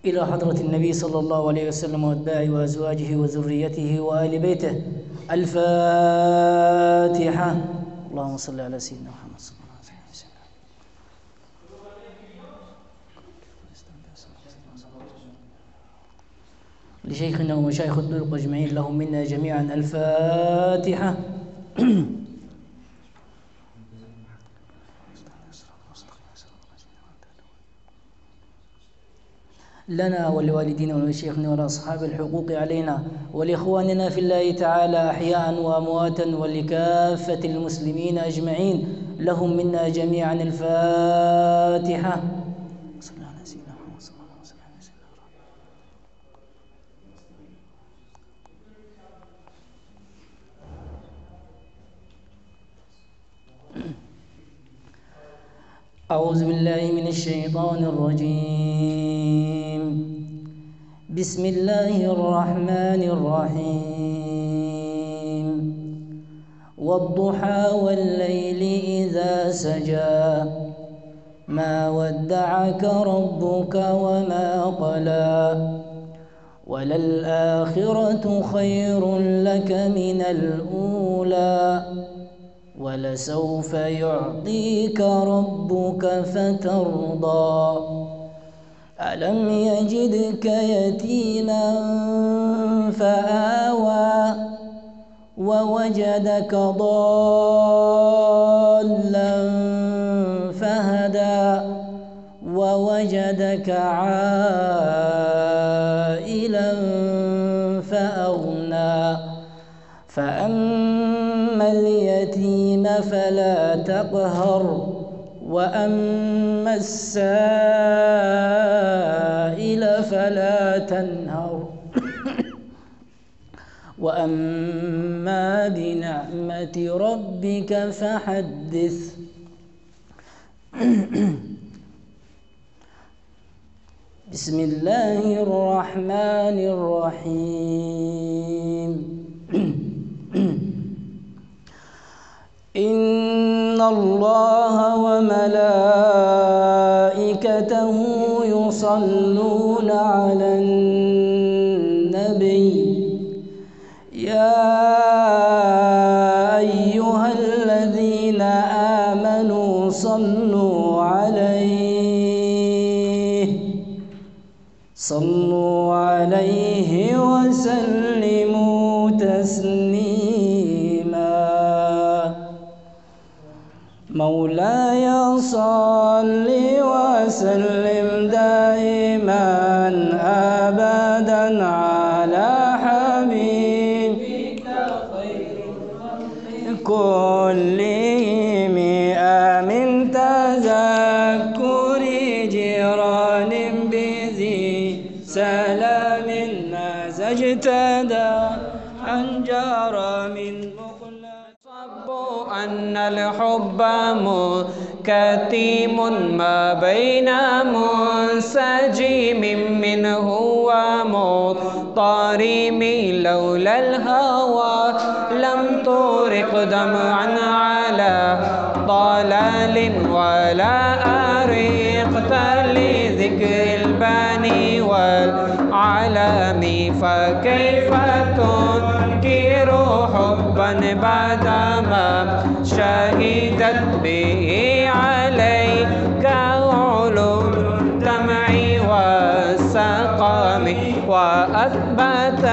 إلى حضرة النبي صلى الله عليه وسلم وأتباعه وأزواجه وذريته وآل بيته. الفاتحة. اللهم صل على سيدنا محمد صلى الله عليه وسلم. لشيخنا ومشايخ الطرق أجمعين لهم منا جميعا. الفاتحة. لنا ولوالدينا ولشيخنا ولأصحاب الحقوق علينا ولإخواننا في الله تعالى أحياء وأمواتا ولكافة المسلمين أجمعين لهم منا جميعا. الفاتحة. صلى الله على سيدنا محمد صلى الله عليه وسلم. أعوذ بالله من الشيطان الرجيم. بسم الله الرحمن الرحيم. والضحى والليل إذا سجى ما ودعك ربك وما قلى وللآخرة خير لك من الأولى ولسوف يعطيك ربك فترضى ألم يجدك يتيما فآوى ووجدك ضالا فهدى ووجدك عائلا فأغنى فأما اليتيم فلا تقهر وأما السائل فلا تنهر وأما بنعمة ربك فحدث. بسم الله الرحمن الرحيم. إن الله وملائكته يصلون على النبي يا أيها الذين آمنوا صلوا عليه وسلموا تسليما. مولاي صل وسلم دائما أبدا على حبيبك خير الخلق كلهم من تذكر جيران بذي سلام نزجتدى عن جرى من أن الحب كتيم ما بين منسجم منه ومضطرم لولا الهوى لم ترق دمعا على ضلال ولا أرقت لذكر الباني والعالم فكيف تنكر حبا بعدما شهدت به عليك علوم الدمع والسقام وأثبت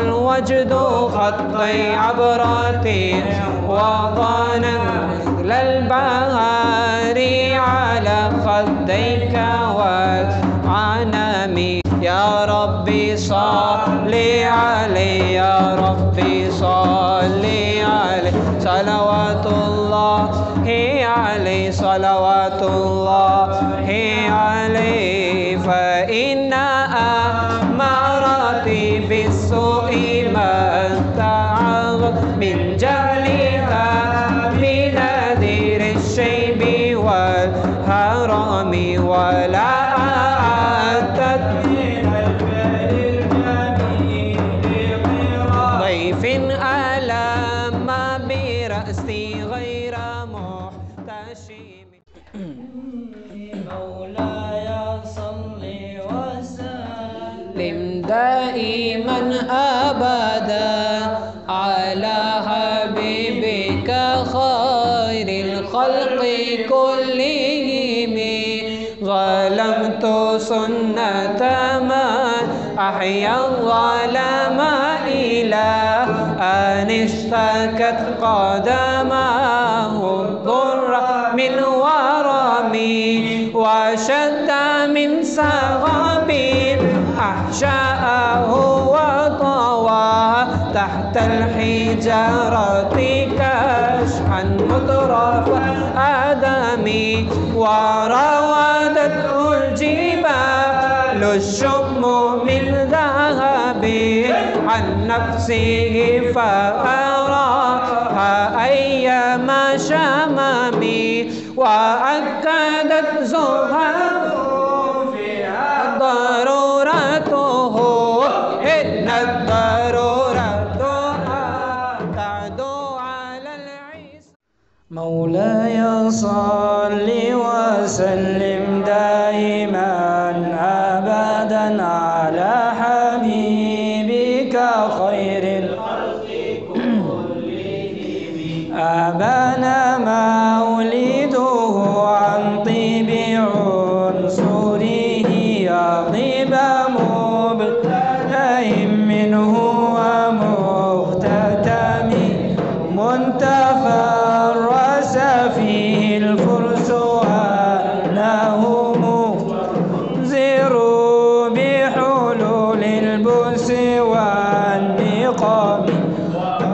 الوجد خطي عبرات وظنا مثل البهار على خديك والعنام يا ربي صل عليه يا ربي صل عليه صلوات الله عليه صلوات الله عليه فإن أماراتي بالسوء ما تعظم من جهلها بنذير الشيب والهرم ولا أتت ضيف ألم برأسي غير محتشم. مولاي صل وسلم دائما أبدا على حبيبك خير الخلق كلهم. ظلمت سنة من أحيا الظلام إلى أن اشتكت قدماه الضر من ورمي وشد من سغب أحشاءه وطوى تحت الحجارة كشحا مطرف آدمي وراودته الجبال الشم من ذهب عن نفسه فأراها أيما شمامي وأكدت زهره فيها ضرورته إن الضرورة تعدو على العيسى. مولاي صل وسلم دائما أبدا على حبيبك خير الخلق كلهم. أبانا مولده عن طيب عنصره يطيب مبتدأ منه ومختتم منتفى الرأس فيه الفرس وأنه منذر بحلول البؤس والنقام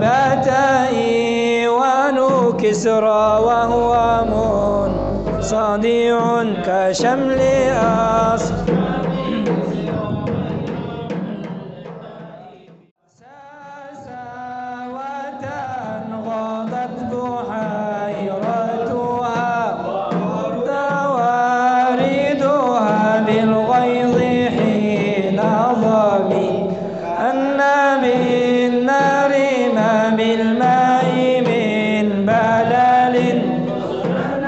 باتئي ونكسرى وهو منصدع كشمل وتنغضت بحيرتها تواردها بالغيظ حين ظمي أن من نار ما بالماء من بلل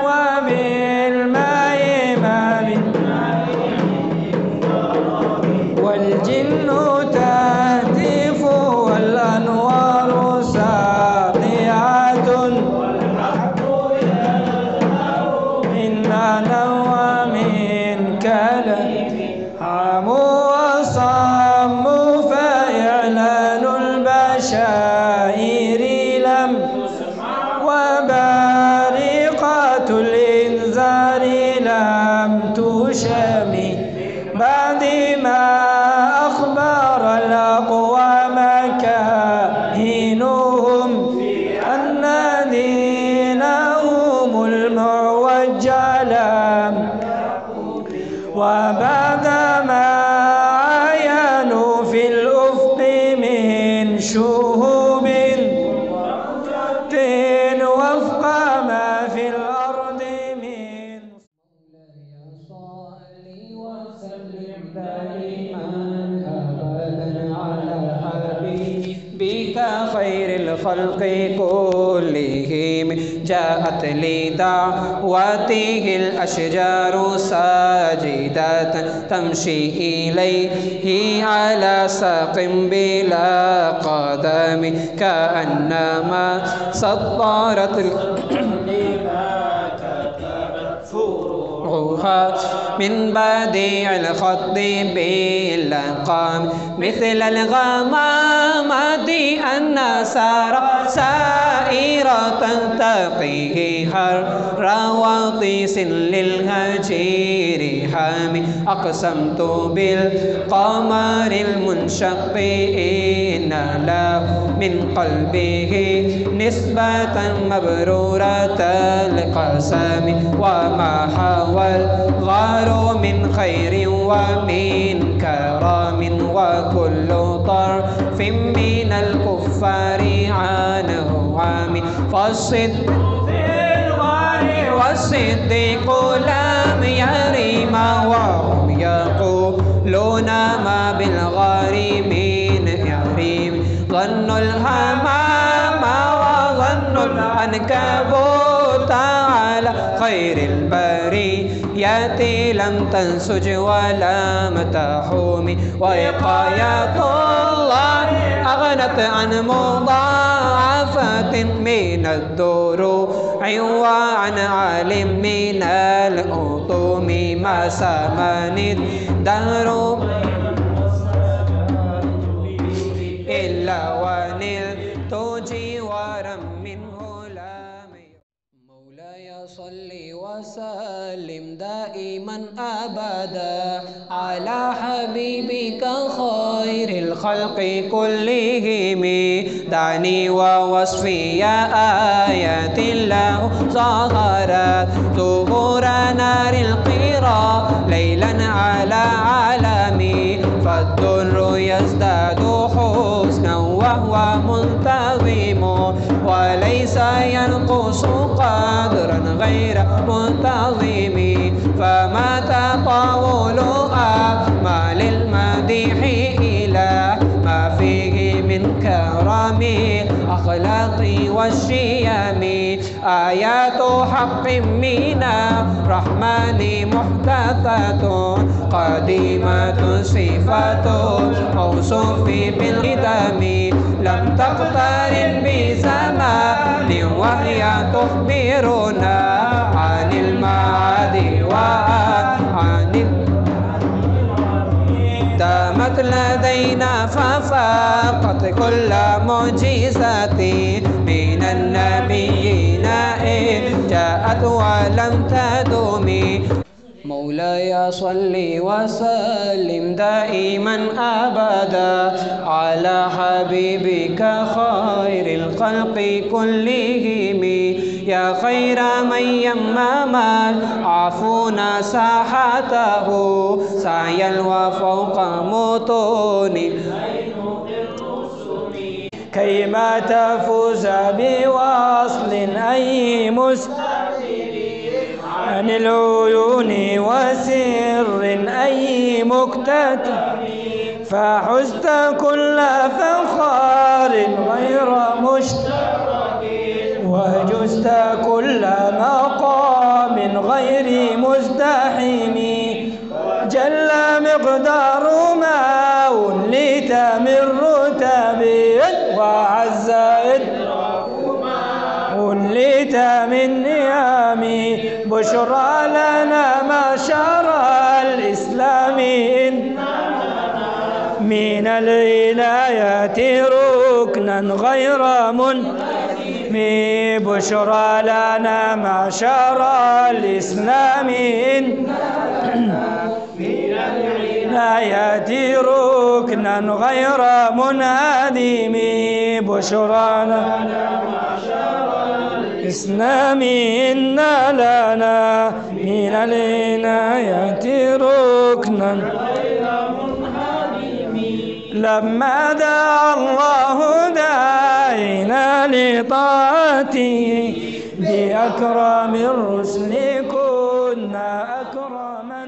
وبالماء ما من والجن تهتف والأنوار ساطعة من نوى من كلام عم وصم فإعلان البشائر لم وبارقة الإنذار لم تشمي بعد ما أخبر الأقوام كاهنهم أن دينهم المعوج لم وبعدما عاينوا في الأفق من شهوب وفق ما في الأرض من. صل وسلم دائما أبدا على حبيبك خير الخلق كلهم. جاءت لدعوته الأشجار ساجدة تمشي إليه على ساق بلا قدم كأنما سطرت من بديع الخط باللقام مثل الغمامة أن سار سائرة تقيه حر وطيس للهجير حامي. أقسمت بالقمر المنشق إن له من قلبه نسبة مبرورة القسم وما حوى الغار من خير ومن كرم وكل طرف من الكفار عنه عامي. والصديق لم يرم وهم يقولون ما بالغار من يريم. ظن الهمام وظن العنكبوت على خير البرية لم تنسج ولم تحوم، ووقاية الله أغنت عن مضاعفة من الدروع وعن عالم من الأطوم، ما سمن الدهر إلا ونلت جوارا منه لا مولاي صل وسلم دائما أبدا على حبيبك خير الخلق كلهم، دعني ووصفي آيات الله ظهرت ظهور نار القرى ليلا على عالمي، فالدر يزداد حسنا وهو منتظم، وليس ينقص قدرا غير منتظم، فما تطاول أعمال المديح إلى ما فيه من كرم الأخلاق والشيم، آيات حق من الرحمن محدثة قديمة صفة موصوف بالقدم، لم تقترن بزمان وهي تخبرنا عن المعاد وعن دامت لدينا ففاقت كل معجزة من النبيين إذ جاءت ولم تدوم. مولاي صل وسلم دائما أبدا على حبيبك خير الخلق كلهم، يا خير من يمم العفون ساحته سعيا وفوق متون، كيما تفوز بوصل أي عن العيون وسر أي مكتتب، فحزت كل فخار غير مشترك، وجزت كل مقام غير مزدحم، جل مقدار ما وليت من رتب، وعز وليت من نعمي، بشرى لنا معشر الإسلام من العناية ركنا غير منهزم، بشرى لنا معشر الإسلام من العناية ركنا غير منهدم، بشرى لنا الإسلام إن لنا من العناية ركنا لما دعا الله داعينا لطاعته بأكرم الرسل كنا أكرما.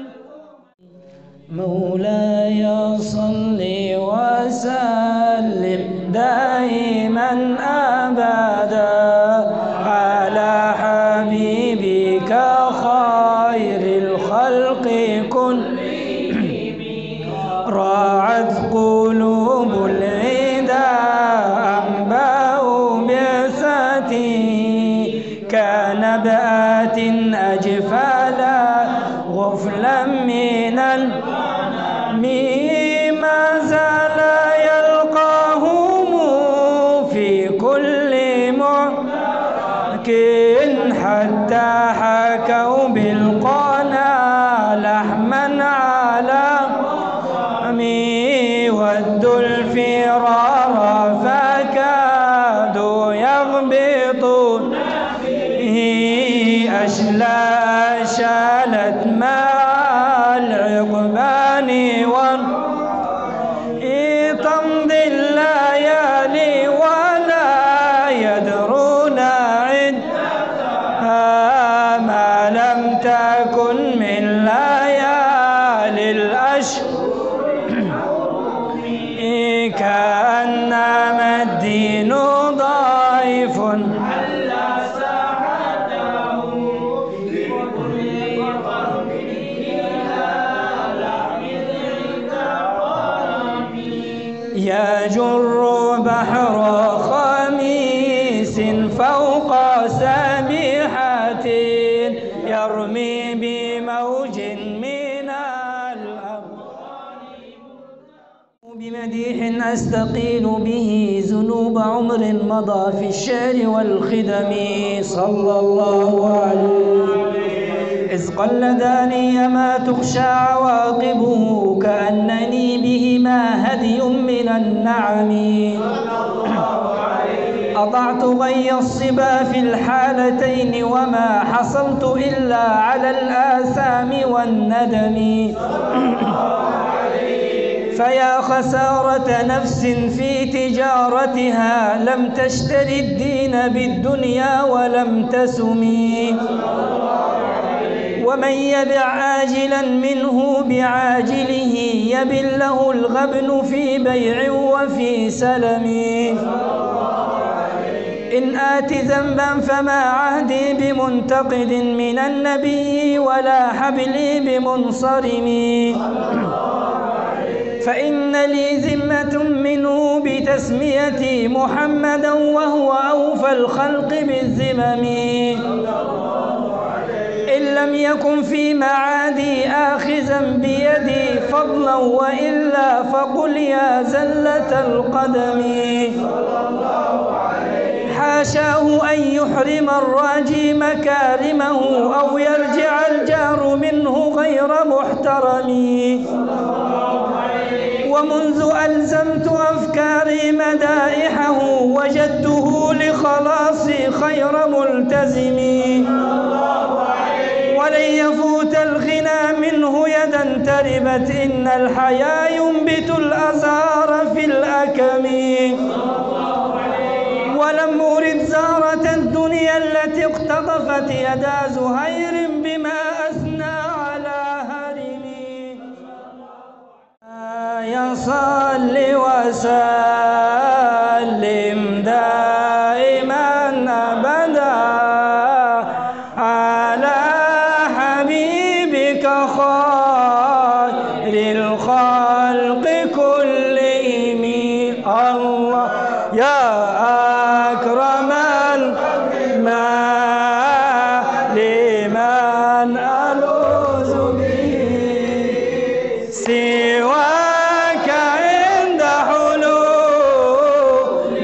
مولاي صل وسلم دائما أبدا على حبيبك خير الخلق كلهم، راعت قلوب العدا أنباء بعثته، كنبات أجفالا غفلا من ما زال يلقاهم في كل معكن، حتى حكوا بالقنا لحما على ودوا الفرار فكادوا يغبطون، شالت مع العقبان تمضي الليالي ولا يدرون عدها، ما لم تكن من ليالي الأشهر، كأنما الدين ضعيف يجر بحر خميس فوق سابحة يرمي بموج من الأرض بمديح أستقيل به ذنوب عمر مضى في الشعر والخدم صلى الله عليه إذ قلداني ما تخشى عواقبه كأنني بهما هدي من النعم أضعت غي الصبا في الحالتين وما حصلت إلا على الآثام والندم فيا خسارة نفس في تجارتها لم تشتري الدين بالدنيا ولم تسمي ومن يبع آجلا منه بعاجله يبل له الغبن في بيع وفي سلم إن آت ذنبا فما عهدي بمنتقد من النبي ولا حبلي بمنصرم فإن لي ذمة منه بتسميتي محمدا وهو أوفى الخلق بالذمم إن لم يكن في معادي آخذا بيدي فضلا وإلا فقل يا زلة القدم حاشاه أن يحرم الراجي مكارمه أو يرجع الجار منه غير محترم ومنذ ألزمت أفكاري مدائحه وجدته لخلاصي خير ملتزم ولن يفوت الغنى منه يدا تربت إن الحياة ينبت الأزهار في الأكم ولم أرد زارة الدنيا التي اقتطفت يدا زهير بما أثنى على هرمي يصل وسلم دائما أبدا على حبيبك خير الخلق كلهم الله يا أكرم المال لمن ألوذ به سواك عند حلول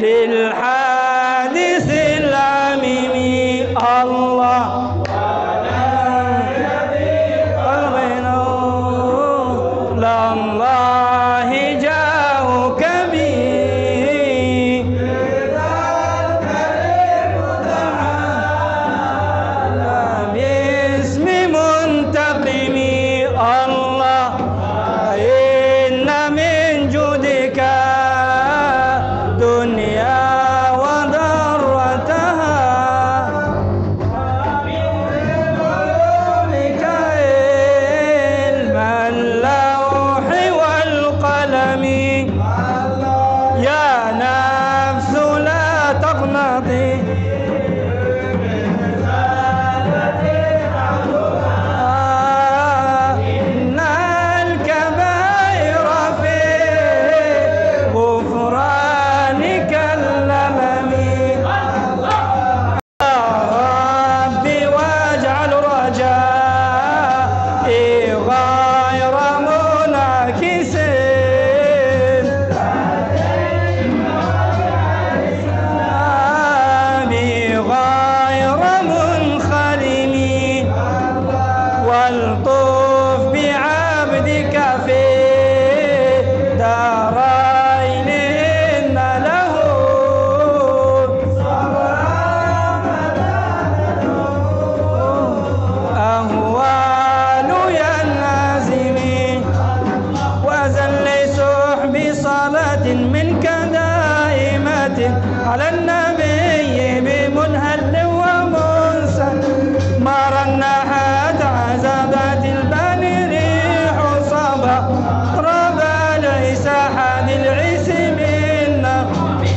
الحادث العميم الله الله جاءك به باسم منتقم الله إن من جودك دنيا وضرتها بك علم اللوح والقلم يا نفس لا تقنطي إن الكبائر في غفرانك اللمم يا ربي واجعل رجائي غير منعكس غير منخرم والطف بعبدك في دارين إن له أهوال ينازم وأزل سحب صلاة منك دائمة على النبي بمنهل ومنسل ما رنحت عذابات البان ريح صبا ربا ليس حاد العيس منا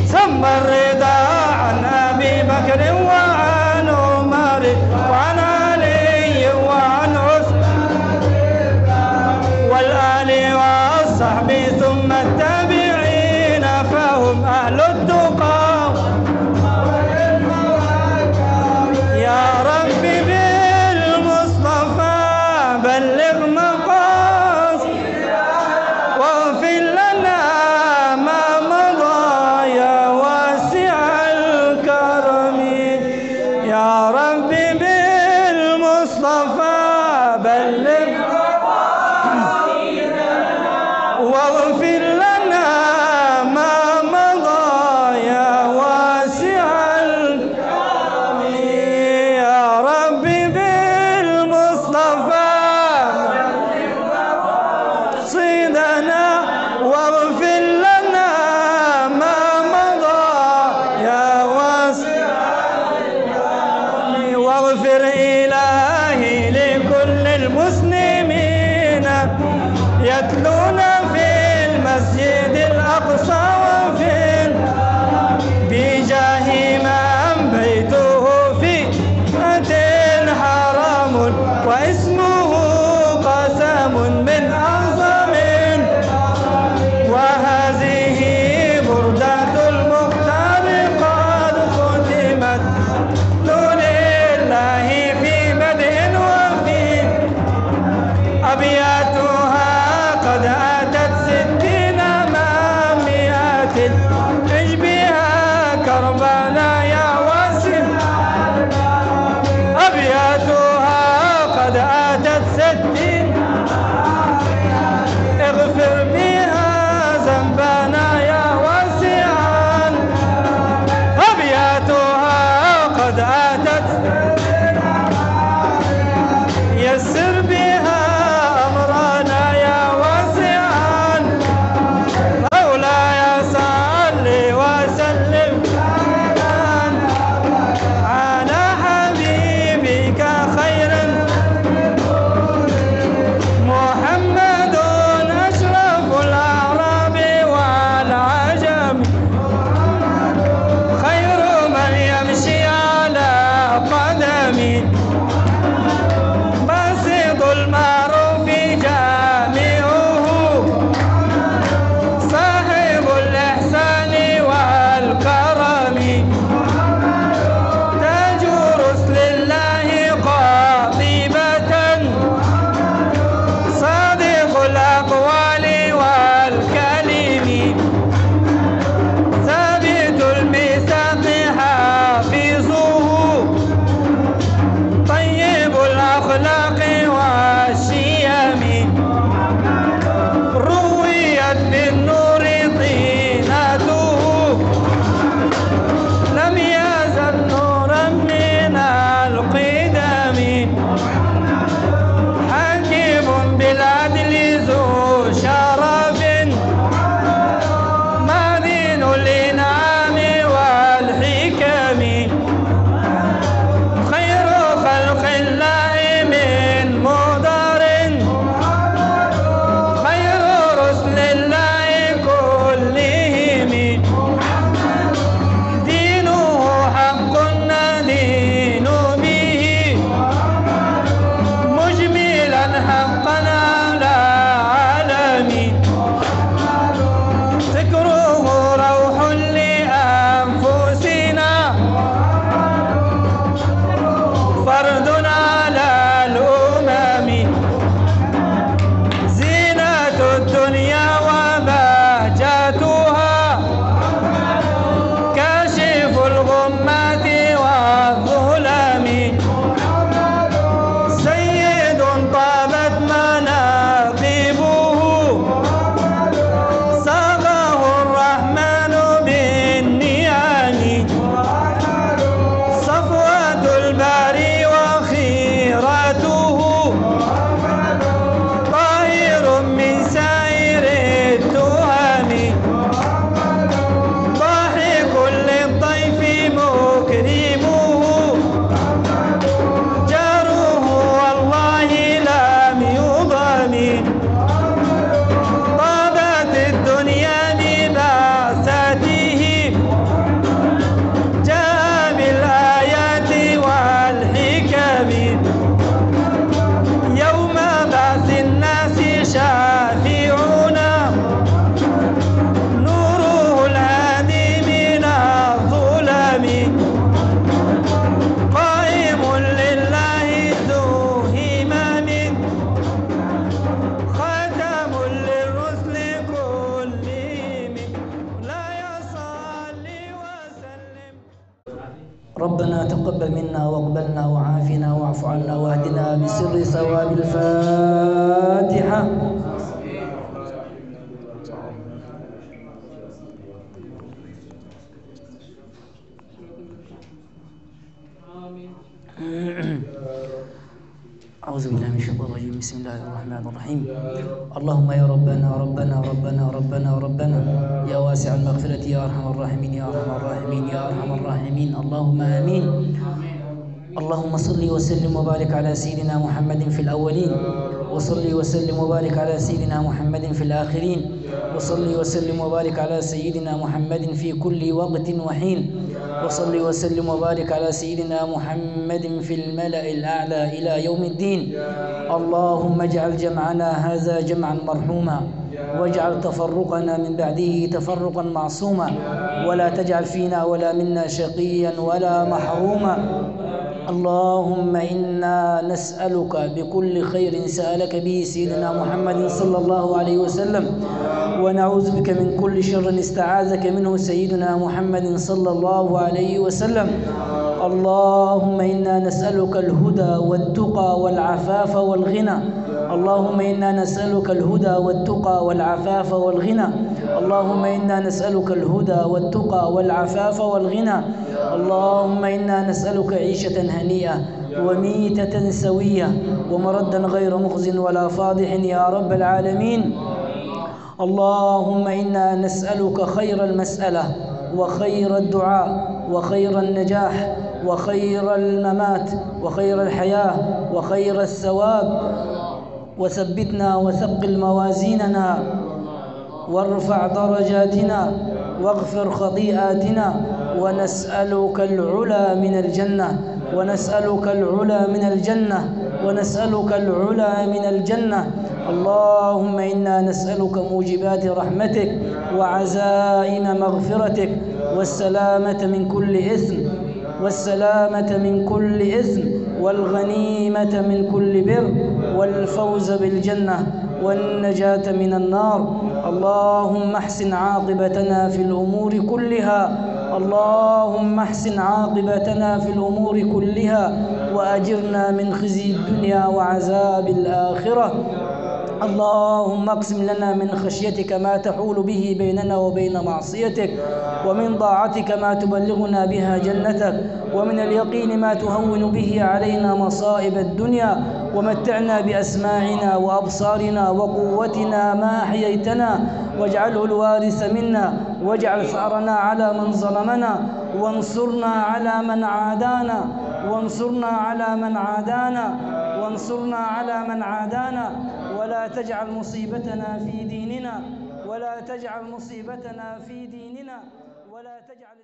ثم الرضا عن أبي بكر وعن عمر وعن علي وعن عثمان والآل والصحب ثم التابعين أنتم أهل التقى يا ربي بالمصطفى بلغ مقاصدنا واغفر لنا ما مضى يا واسع الكرم يا ربي بالمصطفى بلغ واغفر لنا ما مضى يا واسع الكرم يا ربي بالمصطفى صيدنا واغفر لنا ما مضى يا واسع الكرم واغفر إلهي لكل المسلمين يتلون في المسجد الأقصى وفي بجاه من بيته في حرام واسمه قسم من أعظم وهذه بردة المختار قد ختمت لله في مدح وفي أبياتها قد أتت 60 مع 100 بسر ثواب الفاتحة. أعوذ بالله من الشيطان الرجيم. بسم الله الرحمن الرحيم. اللهم يا ربنا ربنا ربنا ربنا ربنا يا واسع المغفرة يا أرحم الراحمين يا أرحم الراحمين يا أرحم الراحمين، اللهم آمين. اللهم صل وسلم وبارك على سيدنا محمد في الأولين، وصل وسلم وبارك على سيدنا محمد في الآخرين، وصل وسلم وبارك على سيدنا محمد في كل وقت وحين، وصل وسلم وبارك على سيدنا محمد في الملأ الأعلى إلى يوم الدين. اللهم اجعل جمعنا هذا جمعا مرحوما، واجعل تفرقنا من بعده تفرقا معصوما، ولا تجعل فينا ولا منا شقيا ولا محروما. اللهم إنا نسألك بكل خير سألك به سيدنا محمد صلى الله عليه وسلم، ونعوذ بك من كل شر استعاذك منه سيدنا محمد صلى الله عليه وسلم. اللهم إنا نسألك الهدى والتقى والعفاف والغنى. اللهم إنا نسألك الهدى والتقى والعفاف والغنى. اللهم إنا نسألك الهدى والتقى والعفاف والغنى. اللهم إنا نسألك عيشة هنيئة وميتة سوية ومردا غير مخز ولا فاضح يا رب العالمين. اللهم إنا نسألك خير المسألة وخير الدعاء وخير النجاح وخير الممات وخير الحياة وخير الثواب، وثبتنا وثقل موازيننا وارفع درجاتنا واغفر خطيئاتنا، ونسألك العلا من الجنة، ونسألك العلا من الجنة، ونسألك العلا من الجنة. اللهم إنا نسألك موجبات رحمتك وعزائم مغفرتك والسلامة من كل إثم، والسلامة من كل إثم، والغنيمة من كل بر، والفوز بالجنة، والنجاة من النار. اللهم احسن عاقبتنا في الأمور كلها، اللهم احسن عاقبتنا في الأمور كلها، وأجرنا من خزي الدنيا وعذاب الآخرة. اللهم اقسم لنا من خشيتك ما تحول به بيننا وبين معصيتك، ومن طاعتك ما تبلغنا بها جنتك، ومن اليقين ما تهون به علينا مصائب الدنيا، ومتعنا بأسماعنا وأبصارنا وقوتنا ما أحييتنا، واجعله الوارث منا، واجعل ثأرنا على من ظلمنا، وانصرنا على من عادانا، وانصرنا على من عادانا، وانصرنا على من عادانا، ولا تجعل مصيبتنا في ديننا، ولا تجعل مصيبتنا في ديننا، ولا تجعل